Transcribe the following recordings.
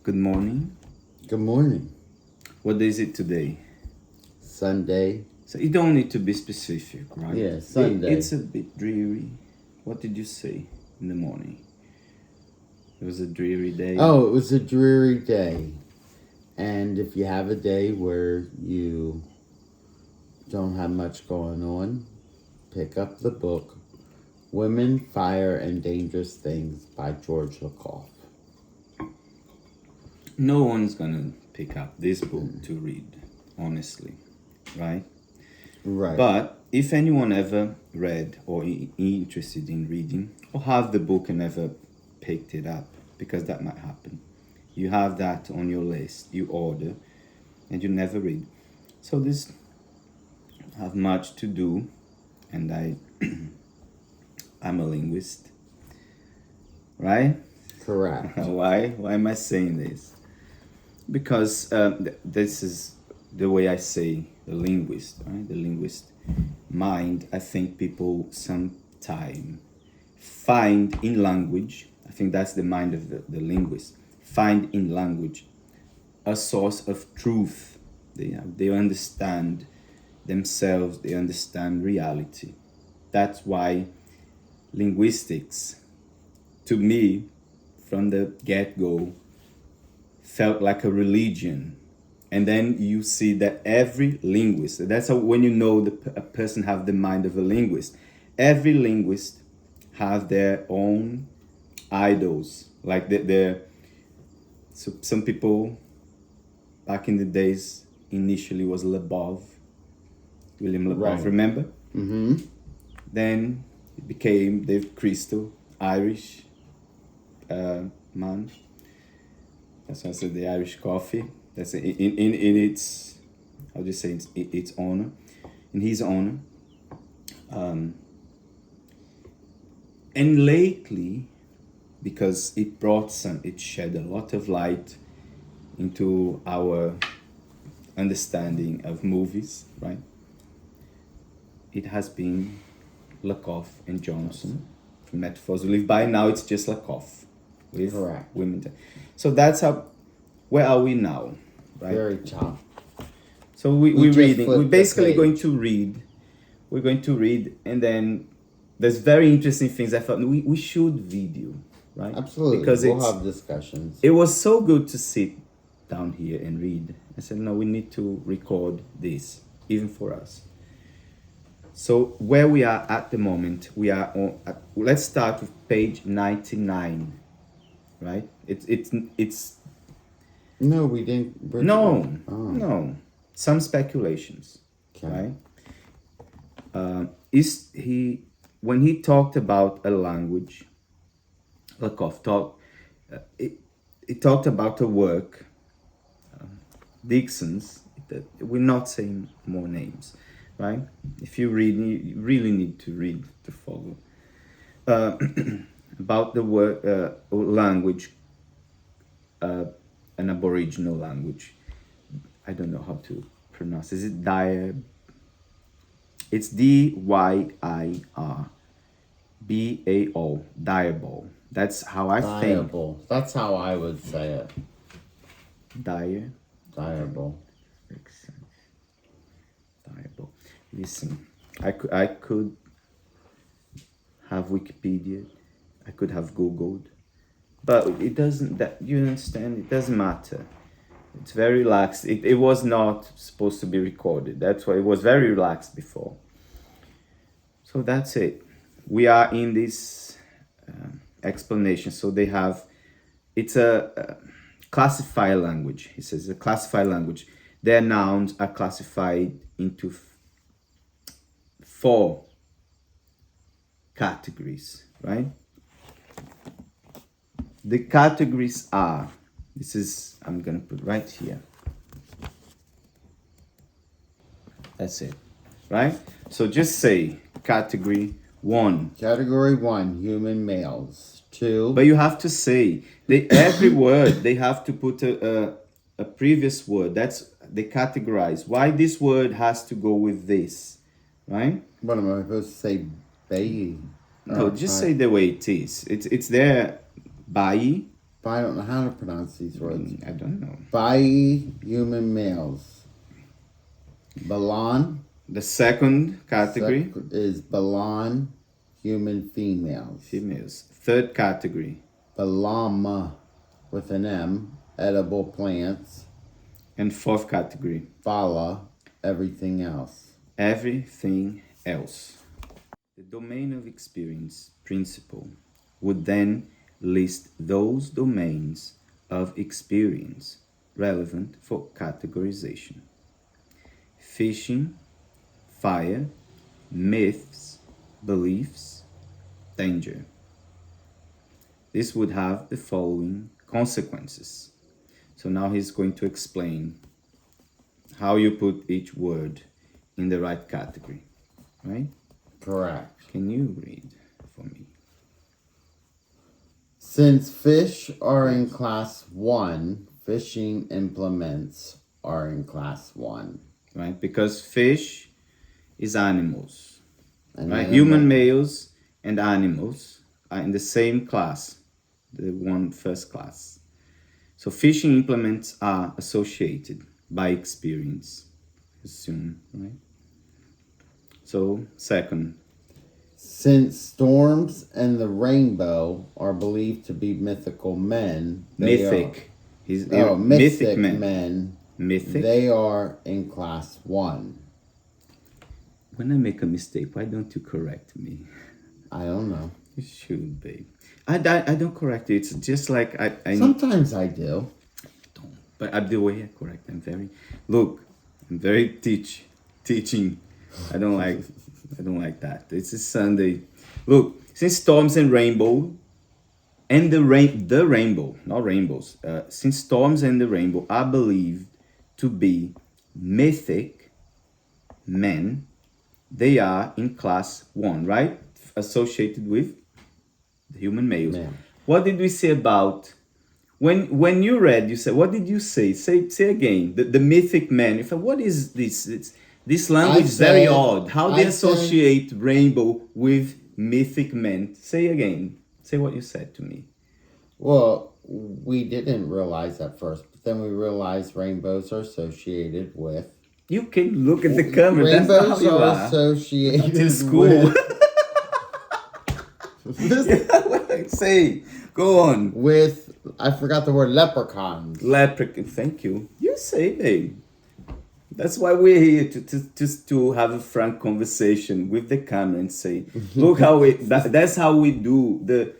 Good morning. Good morning. What day is it today? Sunday. So you don't need to be specific, right? Yeah, Sunday. It's a bit dreary. What did you say in the morning? It was a dreary day. Oh, it was a dreary day. And if you have a day where you don't have much going on, pick up the book Women, Fire, and Dangerous Things by George Lakoff. No one's gonna pick up this book to read, honestly, right? Right. But if anyone ever read or interested in reading or have the book and never picked it up, because that might happen, you have that on your list, you order, and you never read. So this have much to do, and I'm a linguist, right? Correct. Why am I saying this? Because this is the way I say the linguist, right? The linguist mind. I think people sometime find in language, I think that's the mind of the linguist, find in language a source of truth. They understand themselves, they understand reality. That's why linguistics, to me, from the get-go, felt like a religion. And then you see that every linguist, that's how, when you know a person have the mind of a linguist, every linguist have their own idols. Like so some people back in the days initially was Lebov, William Lebov, Right. remember? Mm-hmm. Then it became Dave Crystal, Irish man. That's why I said the Irish coffee. That's in its, how do you say, its honor, in his honor. And lately, because it shed a lot of light into our understanding of movies, right? It has been Lakoff and Johnson from Metaphors We Live By. Now it's just Lakoff with Correct. women. So that's how. Where are we now? Right. Very top. So We we're just reading. flipped We're the basically page. going to read. We're going to read, and then there's very interesting things I thought we should video, right? Absolutely. Because we'll have discussions. it was so good to sit down here and read. I said, no, we need to record this, even for us. So where we are at the moment, we are on. Let's start with page 99, right? It's No, we didn't. no, Oh. no, some speculations, Okay. right? Is he when he talked about a language? Lakoff talked. It talked about a work. Dixon's. We're not saying more names, right? If you read, you really need to read to follow. About the word language, an Aboriginal language. I don't know how to pronounce. Is it Dyer? It's Dyrbao. Dirbao. That's how I think. Diable. That's how I would say it. Dyer. Diable. Makes sense. Dirbao. Listen, I could have Wikipedia. I could have Googled. But it doesn't, that you understand, it doesn't matter. It's very relaxed. It was not supposed to be recorded. That's why it was very relaxed before. So that's it. We are in this explanation. So they have, it's a classified language. He says a classified language. Their nouns are classified into 4 categories, right? The categories are, I'm going to put right here. That's it, right? So just say category 1. Category 1, human males. 2. But you have to say, every word, they have to put a previous word. That's, they categorize. Why this word has to go with this, right? What am I supposed to say? Bay. No, just say the way it is. It's there, bai, but I don't know how to pronounce these words. I don't know. Bai human males. Balan The second category, is Balan human females. females. Third category, Balama with an M, edible plants. and fourth category, Bala, everything else. everything else. The domain of experience principle would then list those domains of experience relevant for categorization. Fishing, fire, myths, beliefs, danger. This would have the following consequences. So now he's going to explain how you put each word in the right category, right? Correct. Can you read for me? Since fish are in class 1, fishing implements are in class 1. Right? Because fish is animals, And right? animal- Human males and animals are in the same class, the one first class. So fishing implements are associated by experience, assume, right? So second, Since storms and the rainbow are believed to be mythical men, they mythic. He's mythic men. men, Mythic. they are in class 1. When I make a mistake, why don't you correct me? I don't know. You should, babe. I don't correct you. It's just like I Sometimes I do. don't. But the way I correct, I'm very teaching. I don't like that. It's a Sunday. Look, since storms and rainbow, and the rainbow, not rainbows. Since storms and the rainbow are believed to be mythic men, they are in class 1, right? Associated with the human males. Man. What did we say about when you read? You said, what did you say? Say again. The mythic man. If what is this? This language is very odd. How they associate rainbow with mythic men? Say again. Say what you said to me. Well, we didn't realize at first, but then we realized rainbows are associated with. You can look at the camera. That's not how Rainbows you are are. associated In school. with, Say, go on. with, I forgot the word, leprechauns. Leprechaun. Thank you. You say, babe. That's why we're here to have a frank conversation with the camera and say, look how that's how we do the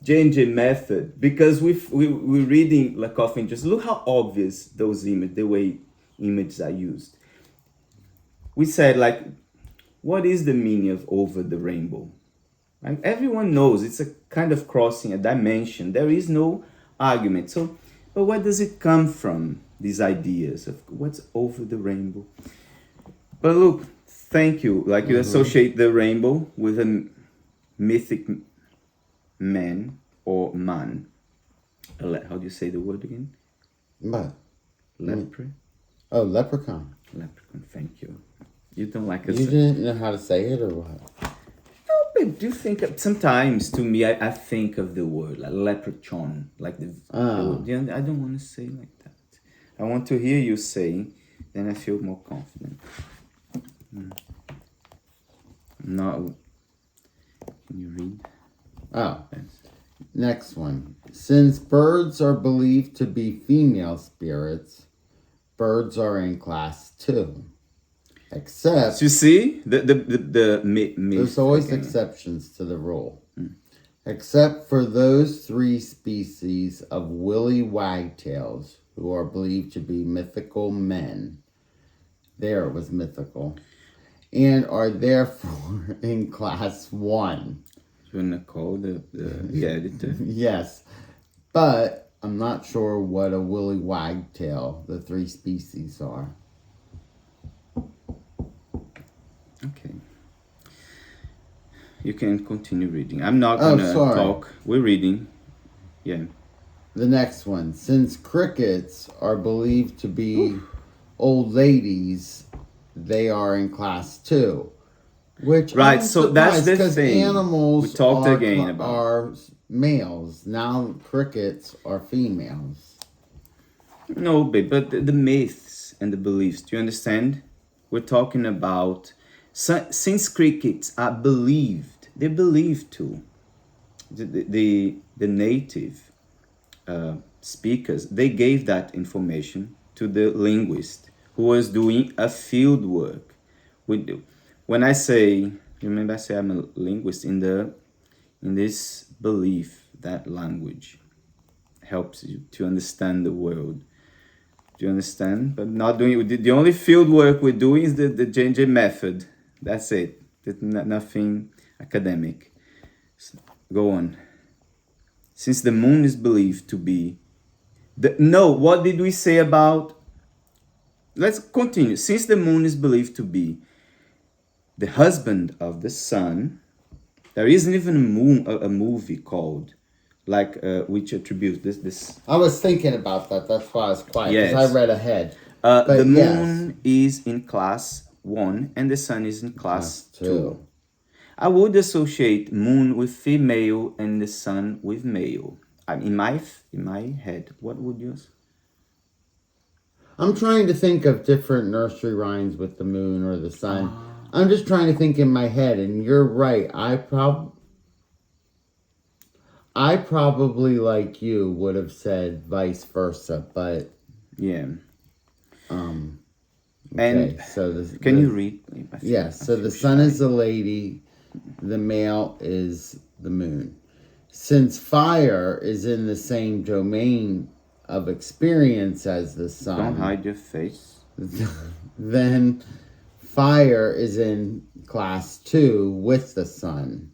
J&J method, because we're reading Lakoff and just look how obvious those images, the way images are used. We said, like, what is the meaning of over the rainbow? Like, everyone knows it's a kind of crossing a dimension. There is no argument. So, but where does it come from? These ideas of what's over the rainbow. But look, thank you. Like, you associate the rainbow with a mythic man or man. How do you say the word again? What? Lepre? Oh, leprechaun. Leprechaun, thank you. You don't like us. You didn't know how to say it or what? No, but do you think sometimes to me I think of the word like leprechaun, like the word. You know, I don't want to say like that. I want to hear you say, then I feel more confident. No. Can you read? Oh, Yes. next one. Since birds are believed to be female spirits, birds are in class 2. Except, So you see the myth. there's always exceptions to the rule. Except for those 3 species of woolly wagtails who are believed to be mythical men. There it was mythical. And are therefore in class 1. You wanna call the editor? Yes. But I'm not sure what a woolly wagtail, the 3 species are. Okay. You can continue reading. I'm not gonna talk. We're reading. Yeah. The next one. Since crickets are believed to be old ladies, they are in class 2. Which Right, I'm so that's the surprised, 'cause thing. Animals We talked again about are males. Now crickets are females. No, babe, but the myths and the beliefs, do you understand? We're talking about, since crickets are believed, they're believed to. The native speakers, they gave that information to the linguist who was doing a field work. When I say, remember I say I'm a linguist in this belief that language helps you to understand the world. Do you understand? But not doing the only field work we're doing is the J&J method. That's it. Nothing academic. So, go on. Since the moon is believed to be what did we say about? Let's continue. Since the moon is believed to be the husband of the sun, there isn't even a movie called which attributes this. I was thinking about that. That's why I was quiet, because Yes. I read ahead. The yes. moon is in class 1 and the sun is in class 2. Two. I would associate moon with female and the sun with male. In my head, what would you? I'm trying to think of different nursery rhymes with the moon or the sun. I'm just trying to think in my head, and you're right. I probably, like you, would have said vice versa, but Yeah. okay. And So can you read? Yes. So the sun is the lady, the male is the moon. Since fire is in the same domain of experience as the sun, Don't hide your face. then fire is in class 2 with the sun.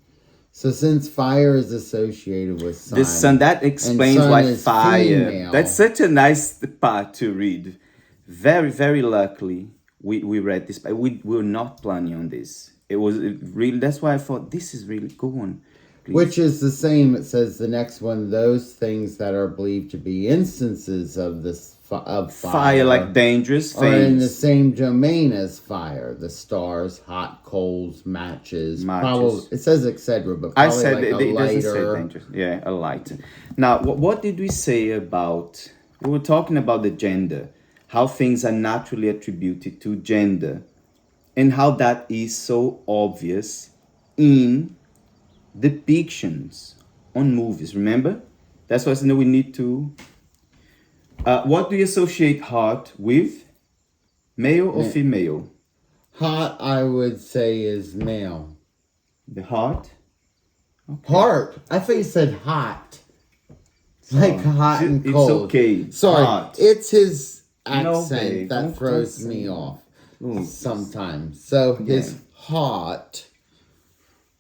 So since fire is associated with sun, The sun, that explains sun why is fire. female. That's such a nice part to read. Very, very luckily, we read this, but we were not planning on this. It was really, that's why I thought this is really, go on. Please. Which is the same, it says the next one, those things that are believed to be instances of this of Fire, like dangerous are in the things. same domain as fire. The stars, hot coals, matches. Probably, it says etc., but I probably said like it a doesn't say lighter. dangerous. Yeah, a light. Now, what did we say about? We were talking about the gender, how things are naturally attributed to gender, and how that is so obvious in depictions on movies. Remember, that's why I said we need to. What do you associate heart with? Male or female? Hot, I would say, is male. The heart. Okay. Heart. I thought you said hot. Like hot and It's cold. okay. Sorry, Hot. it's his No, accent babe, that don't throws say me that. off Ooh. sometimes. So his Yeah. hot,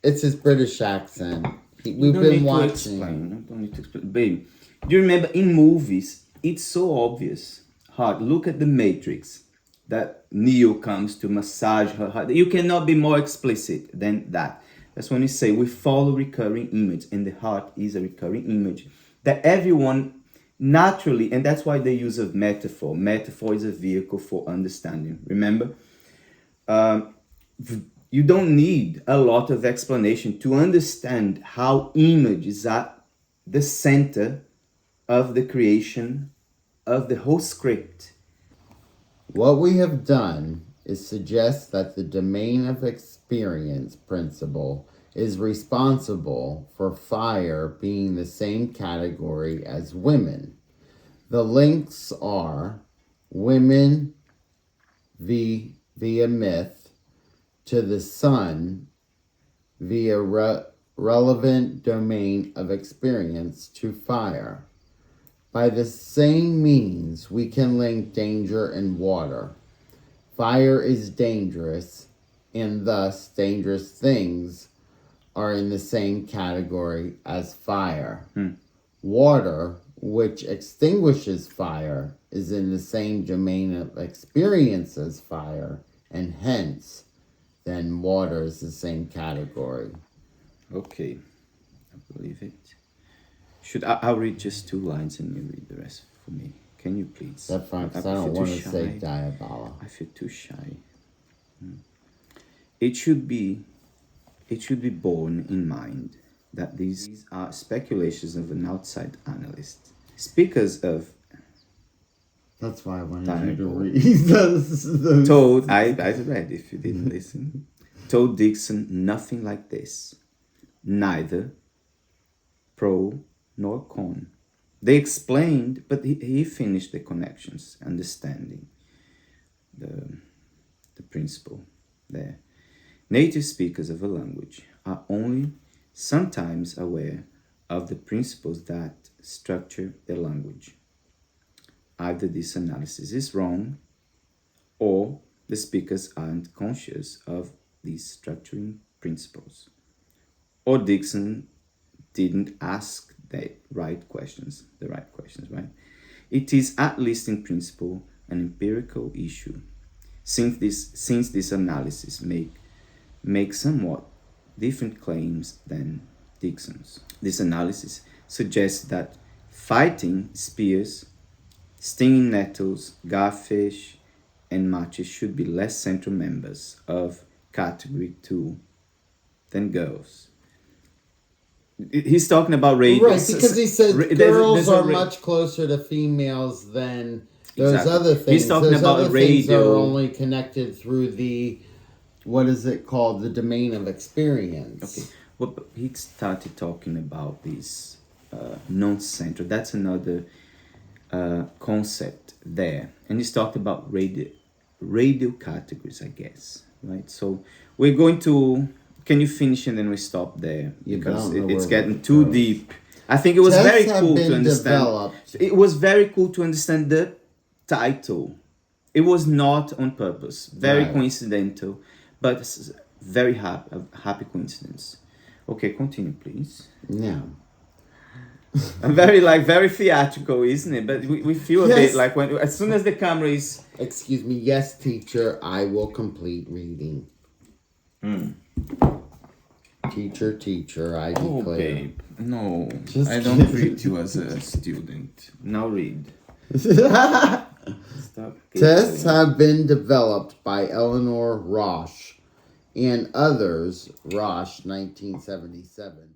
it's his British accent. We've You don't been need to watching. explain. You don't need to explain. Babe, do you remember in movies, it's so obvious. Heart. Look at the Matrix. That Neo comes to massage her heart. You cannot be more explicit than that. That's when you say we follow recurring image, and the heart is a recurring image that everyone naturally, and that's why they use a metaphor. Metaphor is a vehicle for understanding. Remember, you don't need a lot of explanation to understand how image is at the center of the creation of the whole script. What we have done is suggest that the domain of experience principle is responsible for fire being the same category as women. The links are women via myth to the sun via relevant domain of experience to fire. By the same means, we can link danger and water. Fire is dangerous, and thus dangerous things are in the same category as fire. Water, which extinguishes fire, is in the same domain of experience as fire, and hence, then water is the same category. Okay, I believe it. I'll read just 2 lines and you read the rest for me. Can you please? That's fine, because I feel don't too want to shy. say diabolical. I feel too shy. It should be borne in mind that these are speculations of an outside analyst. Speakers of That's why I wanted you to Bible read those. told, I read if you didn't listen, told Dixon nothing like this, neither pro nor con. They explained, but he finished the connections, understanding the principle there. Native speakers of a language are only sometimes aware of the principles that structure their language. Either this analysis is wrong, or the speakers aren't conscious of these structuring principles, or Dixon didn't ask the right questions, right? It is, at least in principle, an empirical issue, since this analysis make somewhat different claims than Dixon's. This analysis suggests that fighting spears, stinging nettles, garfish, and matches should be less central members of category 2 than girls. He's talking about radio. Right, because he said girls are much closer to females than those other things. He's talking those about other radio. Things are only connected through the, what is it called, the domain of experience. Okay, well, he started talking about this non-central. That's another concept there, and he's talked about radio categories, I guess, right? So we're going to. Can you finish and then we stop there? Because it's getting too deep. I think it was very cool to understand. Developed. It was very cool to understand the title. It was not on purpose. Very coincidental, but very happy coincidence. Okay, continue, please. Yeah. Very theatrical, isn't it? But we feel a bit like as soon as the camera is. Excuse me. Yes, teacher. I will complete reading. Teacher, I declare. Oh, babe. No, Just I don't treat you as a student. Now read. Stop. Tests have been developed by Eleanor Rosch and others, Rosch, 1977,